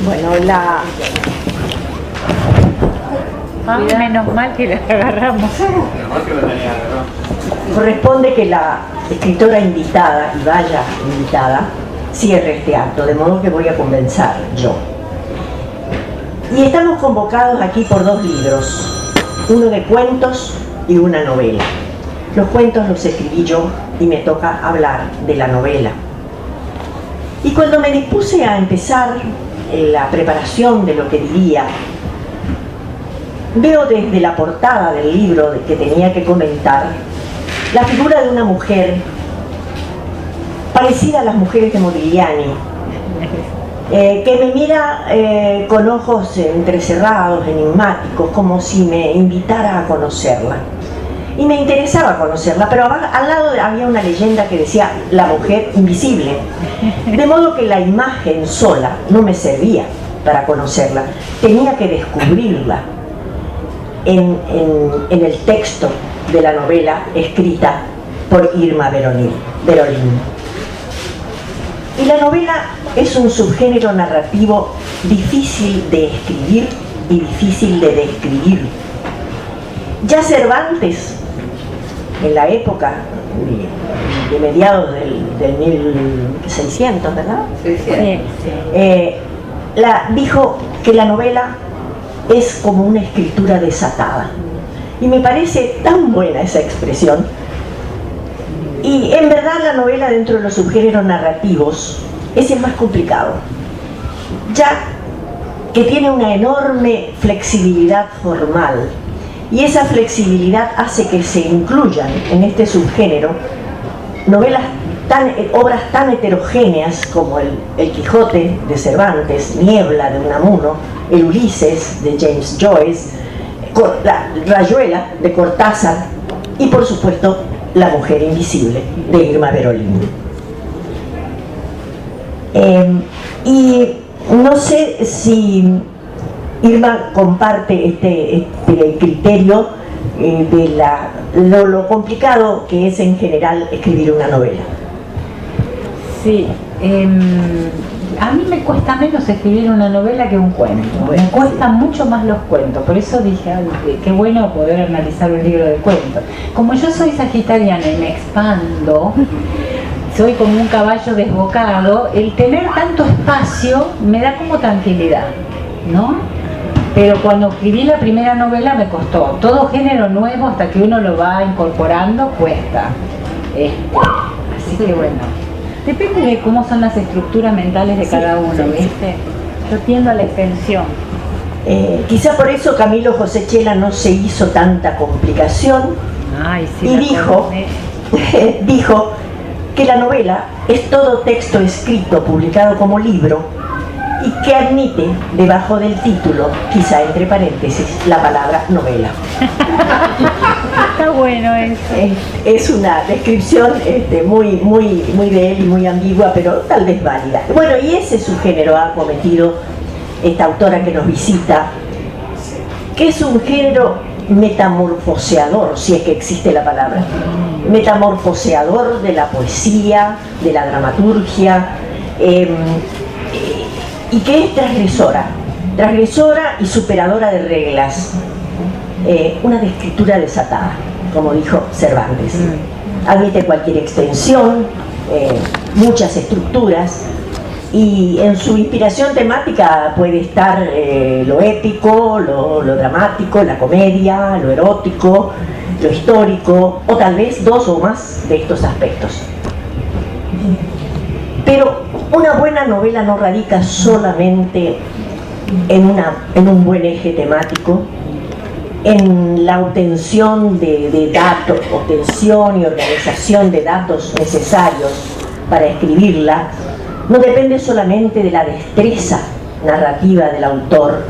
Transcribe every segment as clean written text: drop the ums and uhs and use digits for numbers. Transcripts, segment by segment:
Bueno, menos mal que la agarramos. corresponde que la escritora invitada, y vaya invitada, cierre este acto, de modo que voy a comenzar yo. Y estamos convocados aquí por dos libros, uno de cuentos y una novela. Los cuentos los escribí yo y me toca hablar de la novela. Y cuando me dispuse a empezar la preparación de lo que diría, veo desde la portada del libro que tenía que comentar la figura de una mujer parecida a las mujeres de Modigliani, que me mira con ojos entrecerrados, enigmáticos, como si me invitara a conocerla. Y me interesaba conocerla, pero al lado había una leyenda que decía la mujer invisible, de modo que la imagen sola no me servía para conocerla, tenía que descubrirla en el texto de la novela escrita por Irma Berolín. Y la novela es un subgénero narrativo difícil de escribir y difícil de describir. Ya Cervantes, en la época de mediados del 1600, ¿verdad? Sí. Dijo que la novela es como una escritura desatada. Y me parece tan buena esa expresión. Y en verdad la novela, dentro de los subgéneros narrativos, es el más complicado, ya que tiene una enorme flexibilidad formal, y esa flexibilidad hace que se incluyan en este subgénero obras tan heterogéneas como el Quijote de Cervantes, Niebla de Unamuno, el Ulises de James Joyce, la Rayuela de Cortázar y por supuesto La mujer invisible de Irma Berolín. Y no sé si Irma comparte este criterio de lo complicado que es en general escribir una novela. Sí, a mí me cuesta menos escribir una novela que un cuento. Me cuestan mucho más los cuentos, por eso dije, qué bueno poder analizar un libro de cuentos. Como yo soy sagitariana y me expando, soy como un caballo desbocado, el tener tanto espacio me da como tranquilidad, ¿no? Pero cuando escribí la primera novela me costó. Todo género nuevo, hasta que uno lo va incorporando, cuesta. Así que bueno, depende de cómo son las estructuras mentales de cada uno, ¿viste? Yo tiendo a la extensión. Quizá por eso Camilo José Chela no se hizo tanta complicación. Ay, sí, y dijo que la novela es todo texto escrito, publicado como libro, y que admite debajo del título, quizá entre paréntesis, la palabra novela. Está bueno eso. Es una descripción muy de él y muy ambigua, pero tal vez válida. Bueno, y ese subgénero ha cometido esta autora que nos visita, que es un género metamorfoseador, si es que existe la palabra, metamorfoseador de la poesía, de la dramaturgia, y que es transgresora y superadora de reglas, una de escritura desatada, como dijo Cervantes. Admite cualquier extensión, muchas estructuras, y en su inspiración temática puede estar lo épico, lo dramático, la comedia, lo erótico, lo histórico, o tal vez dos o más de estos aspectos. Pero una buena novela no radica solamente en un buen eje temático, en la obtención de datos, obtención y organización de datos necesarios para escribirla. No depende solamente de la destreza narrativa del autor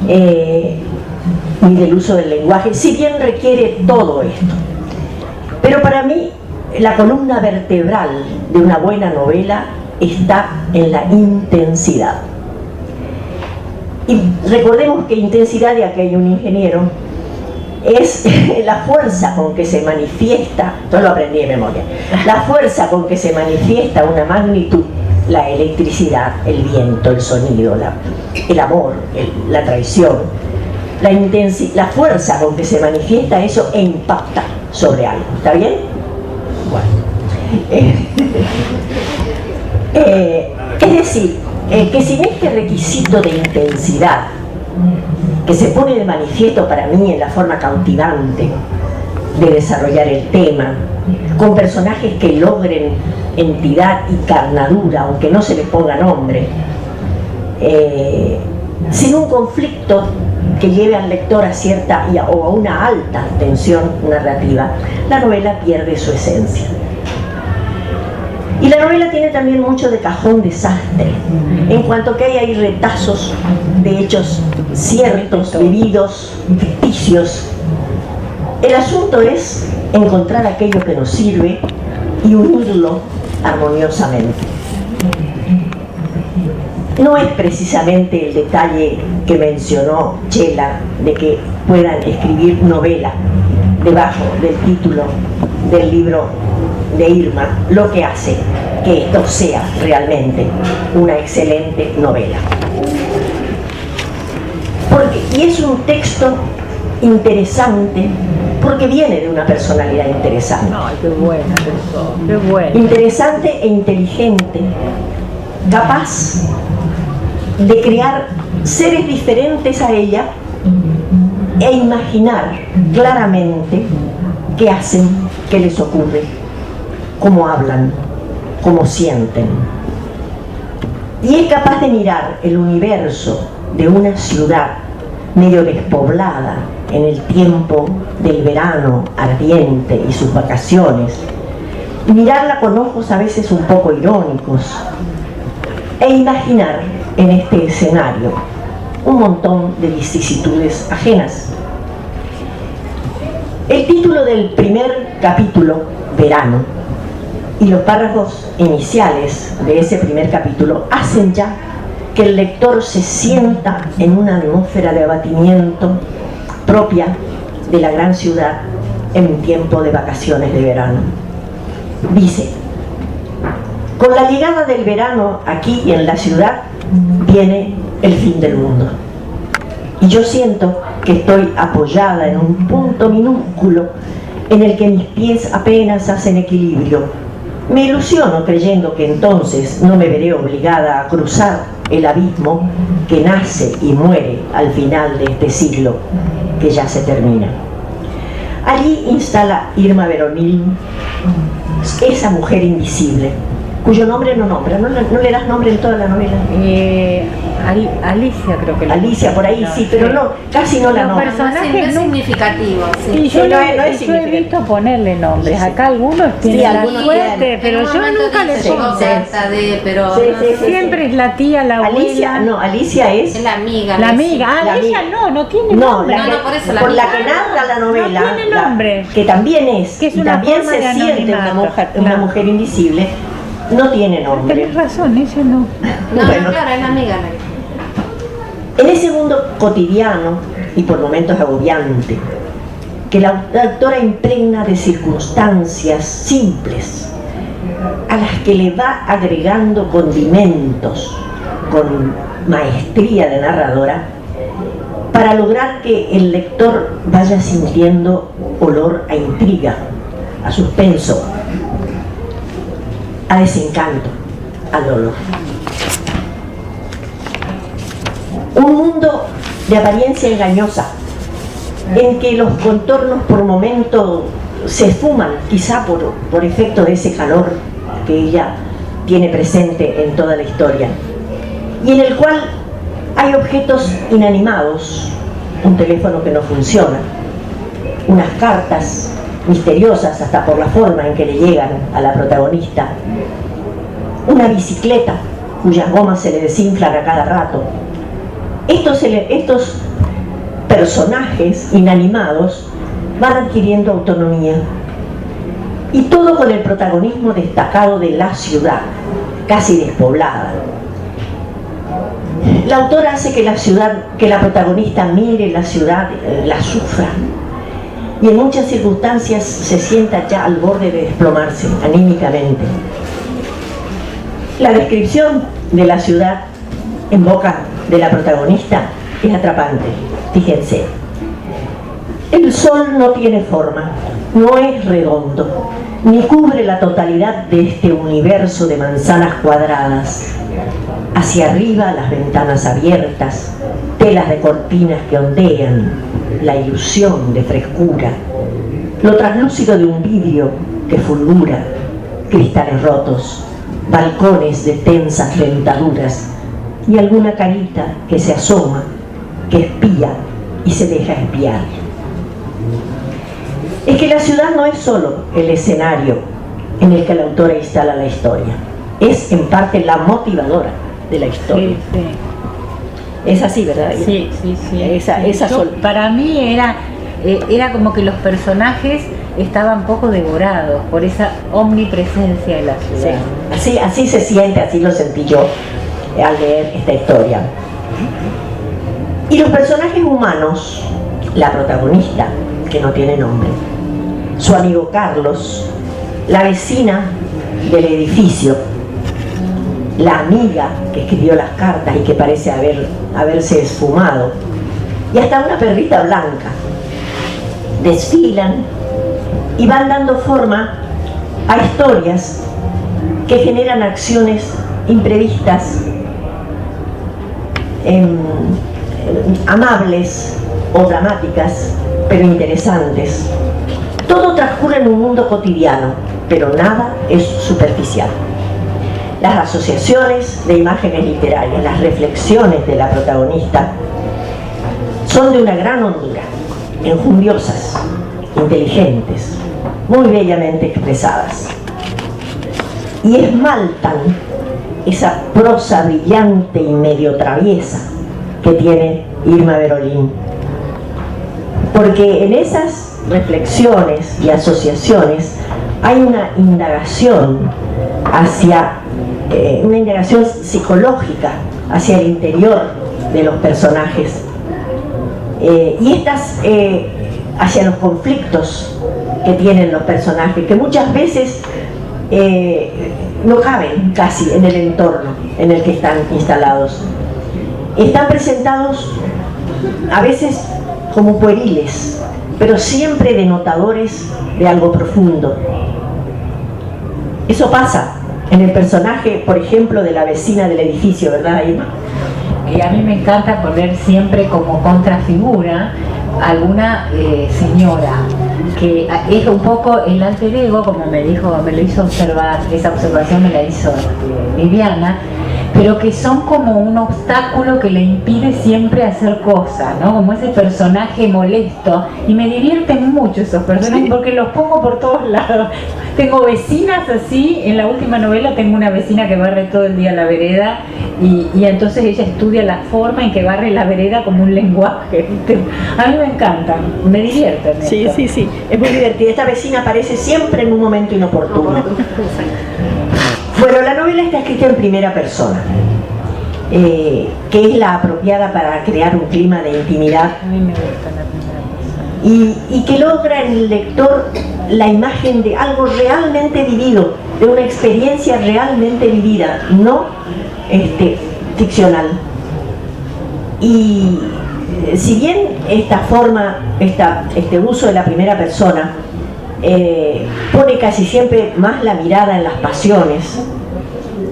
ni del uso del lenguaje, si bien requiere todo esto. Pero para mí, la columna vertebral de una buena novela está en la intensidad. Y recordemos que intensidad, de aquí hay un ingeniero, es la fuerza con que se manifiesta, esto lo aprendí de memoria, la fuerza con que se manifiesta una magnitud la electricidad, el viento, el sonido, el amor, la traición, la fuerza con que se manifiesta eso e impacta sobre algo. ¿Está bien? Bueno. Es decir, que sin este requisito de intensidad que se pone de manifiesto para mí en la forma cautivante de desarrollar el tema, con personajes que logren entidad y carnadura, aunque no se les ponga nombre, sin un conflicto que lleve al lector a cierta o a una alta tensión narrativa, la novela pierde su esencia. Y la novela tiene también mucho de cajón desastre, en cuanto que hay ahí retazos de hechos ciertos, vividos, ficticios. El asunto es encontrar aquello que nos sirve y unirlo armoniosamente. No es precisamente el detalle que mencionó Chela de que puedan escribir novela debajo del título del libro de Irma lo que hace que esto sea realmente una excelente novela. Y es un texto interesante porque viene de una personalidad interesante. Ay, qué buena eso, qué buena. Interesante e inteligente, capaz de crear seres diferentes a ella e imaginar claramente qué hacen, qué les ocurre, cómo hablan, cómo sienten. Y es capaz de mirar el universo de una ciudad medio despoblada en el tiempo del verano ardiente y sus vacaciones, y mirarla con ojos a veces un poco irónicos, e imaginar en este escenario un montón de vicisitudes ajenas. El título del primer capítulo, Verano, y los párrafos iniciales de ese primer capítulo hacen ya que el lector se sienta en una atmósfera de abatimiento propia de la gran ciudad en tiempo de vacaciones de verano. Dice: con la llegada del verano aquí en la ciudad viene el fin del mundo. Y yo siento que estoy apoyada en un punto minúsculo en el que mis pies apenas hacen equilibrio. Me ilusiono creyendo que entonces no me veré obligada a cruzar el abismo que nace y muere al final de este siglo que ya se termina. Allí instala Irma Veronil esa mujer invisible, cuyo nombre no nombra. ¿No le das nombre en toda la novela? Alicia creo que Alicia, por ahí sí, pero no, casi no la nombra. Los personajes no es significativo, sí. Y yo, no yo es he visto ponerle nombres. Sí. Acá algunos tienen la algunos suerte, tienen. pero yo nunca le pongo. Pero Siempre es la tía, la abuela. Alicia, no, Alicia es la amiga. La amiga. La Ella amiga. no tiene no, nombre. por eso la por la amiga. que narra la novela, No tiene nombre. que también es, Que es y una también forma se de siente anonimato. una Claro. mujer invisible, no tiene nombre. Tenés razón, ella no. No, claro, es la amiga. En ese mundo cotidiano y por momentos agobiante, que la autora impregna de circunstancias simples, a las que le va agregando condimentos con maestría de narradora, para lograr que el lector vaya sintiendo olor a intriga, a suspenso, a desencanto, a dolor. Un mundo de apariencia engañosa, en que los contornos por momento se esfuman, quizá por efecto de ese calor que ella tiene presente en toda la historia, y en el cual hay objetos inanimados, un teléfono que no funciona, unas cartas misteriosas hasta por la forma en que le llegan a la protagonista, una bicicleta cuyas gomas se le desinflan a cada rato. Estos personajes inanimados van adquiriendo autonomía, y todo con el protagonismo destacado de la ciudad, casi despoblada. La autora hace que la protagonista mire la ciudad, la sufra, y en muchas circunstancias se sienta ya al borde de desplomarse anímicamente. La descripción de la ciudad en boca de la protagonista es atrapante. Fíjense, el sol no tiene forma, no es redondo, ni cubre la totalidad de este universo de manzanas cuadradas. Hacia arriba las ventanas abiertas, telas de cortinas que ondean, la ilusión de frescura, lo translúcido de un vidrio que fulgura, cristales rotos, balcones de tensas dentaduras y alguna carita que se asoma, que espía y se deja espiar. Es que la ciudad no es solo el escenario en el que la autora instala la historia, es en parte la motivadora de la historia. Sí, sí. Es así, ¿verdad? Sí. Para mí era como que los personajes estaban poco devorados por esa omnipresencia de la ciudad. Sí, así se siente, así lo sentí yo al leer esta historia. Y los personajes humanos, la protagonista, que no tiene nombre, su amigo Carlos, la vecina del edificio, la amiga que escribió las cartas y que parece haberse esfumado, y hasta una perrita blanca, desfilan y van dando forma a historias que generan acciones imprevistas, amables o dramáticas, pero interesantes. Todo transcurre en un mundo cotidiano, pero nada es superficial. Las asociaciones de imágenes literarias, las reflexiones de la protagonista son de una gran hondura, enjundiosas, inteligentes, muy bellamente expresadas. Y esmaltan esa prosa brillante y medio traviesa que tiene Irma Berolín. Porque en esas reflexiones y asociaciones hay una indagación una indagación psicológica hacia el interior de los personajes, y estas hacia los conflictos que tienen los personajes, que muchas veces no caben casi en el entorno en el que están instalados. Están presentados a veces como pueriles, pero siempre denotadores de algo profundo. Eso pasa en el personaje, por ejemplo, de la vecina del edificio, ¿verdad, Irma? Y a mí me encanta poner siempre como contrafigura alguna señora que es un poco el alter ego, como me lo hizo observar, esa observación me la hizo Viviana, pero que son como un obstáculo que le impide siempre hacer cosas, ¿no? Como ese personaje molesto, y me divierten mucho esos personajes, sí, porque los pongo por todos lados. Tengo vecinas así, en la última novela tengo una vecina que barre todo el día la vereda, y entonces ella estudia la forma en que barre la vereda como un lenguaje, ¿viste? A mí me encantan, me divierten. Sí, esto. sí, es muy divertida. Esta vecina aparece siempre en un momento inoportuno. Bueno, la novela está escrita en primera persona, que es la apropiada para crear un clima de intimidad. A mí me gusta la primera persona. Y que logra en el lector la imagen de algo realmente vivido, de una experiencia realmente vivida, no ficcional. Y si bien esta forma, este uso de la primera persona pone casi siempre más la mirada en las pasiones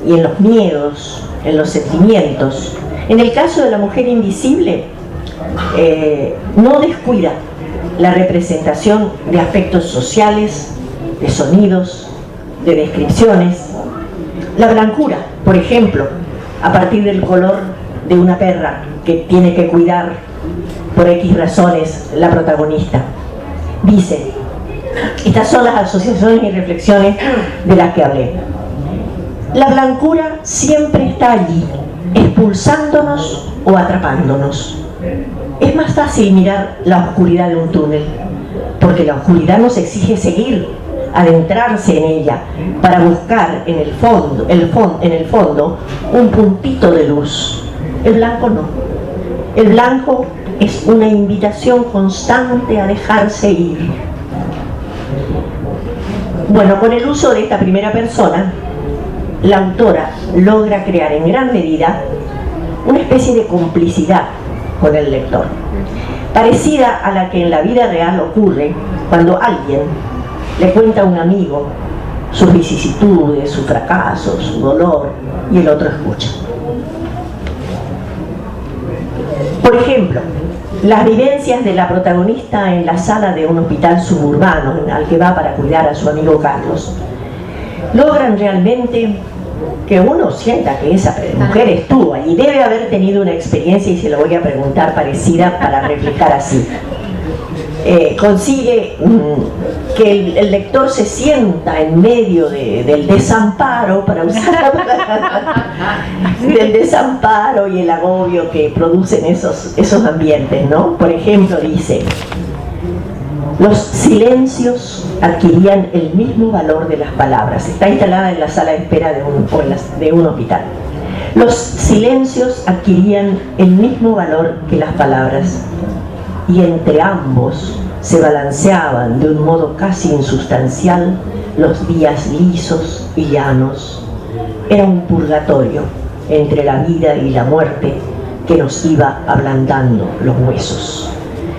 y en los miedos, en los sentimientos, en el caso de La mujer invisible no descuida la representación de aspectos sociales, de sonidos, de descripciones. La blancura, por ejemplo, a partir del color de una perra que tiene que cuidar por X razones la protagonista. Dice, estas son las asociaciones y reflexiones de las que hablé. La blancura siempre está allí, expulsándonos o atrapándonos. Es más fácil mirar la oscuridad de un túnel, porque la oscuridad nos exige seguir, adentrarse en ella, para buscar en el fondo un puntito de luz. El blanco no. El blanco es una invitación constante a dejarse ir. Bueno, con el uso de esta primera persona, la autora logra crear en gran medida una especie de complicidad con el lector, parecida a la que en la vida real ocurre cuando alguien le cuenta a un amigo sus vicisitudes, sus fracasos, su dolor, y el otro escucha. Por ejemplo, las vivencias de la protagonista en la sala de un hospital suburbano al que va para cuidar a su amigo Carlos logran realmente que uno sienta que esa mujer estuvo allí, debe haber tenido una experiencia, y se lo voy a preguntar, parecida, para reflejar así. Consigue que el lector se sienta en medio del desamparo, para usar del desamparo y el agobio que producen esos ambientes, ¿no? Por ejemplo, dice: los silencios adquirían el mismo valor de las palabras. Está instalada en la sala de espera de un hospital. Los silencios adquirían el mismo valor que las palabras, y entre ambos se balanceaban de un modo casi insustancial los días lisos y llanos. Era un purgatorio entre la vida y la muerte que nos iba ablandando los huesos.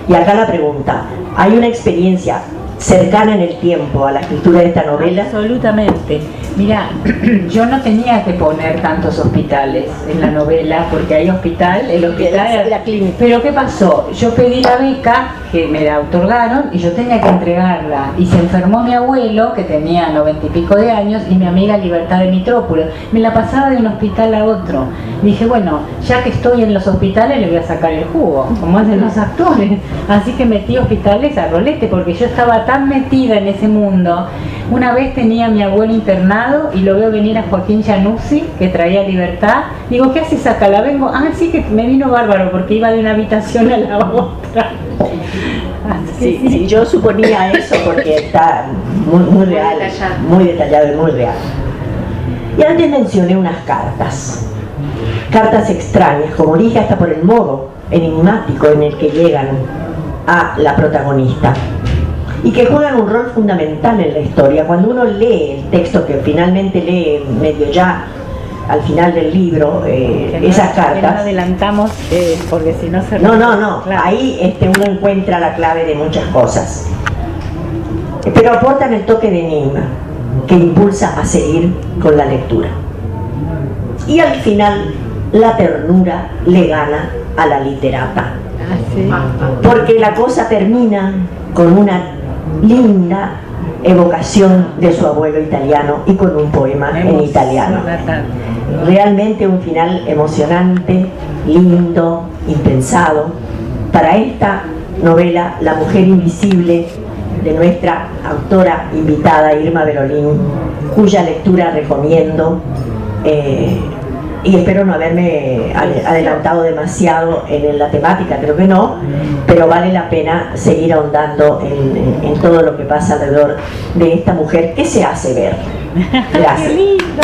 Y acá la pregunta: ¿hay una experiencia cercana en el tiempo a la escritura de esta novela? Absolutamente. Mira, yo no tenía que poner tantos hospitales en la novela, porque hay el hospital era la clínica. Pero ¿qué pasó? Yo pedí la beca, que me la otorgaron, y yo tenía que entregarla. Y se enfermó mi abuelo, que tenía 90 y pico de años, y mi amiga Libertad de Mitrópolis. Me la pasaba de un hospital a otro. Dije, bueno, ya que estoy en los hospitales, le voy a sacar el jugo, como hacen los actores. Así que metí hospitales a rolete, porque yo estaba tan metida en ese mundo. Una vez tenía a mi abuelo internado y lo veo venir a Joaquín Januzzi, que traía Libertad. Digo, ¿qué haces acá? La vengo. Ah, sí, que me vino bárbaro, porque iba de una habitación a la otra. Sí, yo suponía eso, porque está muy real, muy detallado y muy real. Y antes mencioné unas cartas extrañas, como dije, hasta por el modo enigmático en el que llegan a la protagonista, y que juegan un rol fundamental en la historia. Cuando uno lee el texto, que finalmente lee medio ya al final del libro, esas cartas... Que no adelantamos, porque si no se... No, claro. Ahí uno encuentra la clave de muchas cosas, pero aportan el toque de enigma que impulsa a seguir con la lectura. Y al final la ternura le gana a la literata, porque la cosa termina con una linda evocación de su abuelo italiano y con un poema en italiano. Realmente un final emocionante, lindo, impensado. Para esta novela, La mujer invisible, de nuestra autora invitada Irma Berolín, cuya lectura recomiendo, y espero no haberme adelantado demasiado en la temática, creo que no, pero vale la pena seguir ahondando en todo lo que pasa alrededor de esta mujer que se hace ver. Gracias. ¡Qué lindo!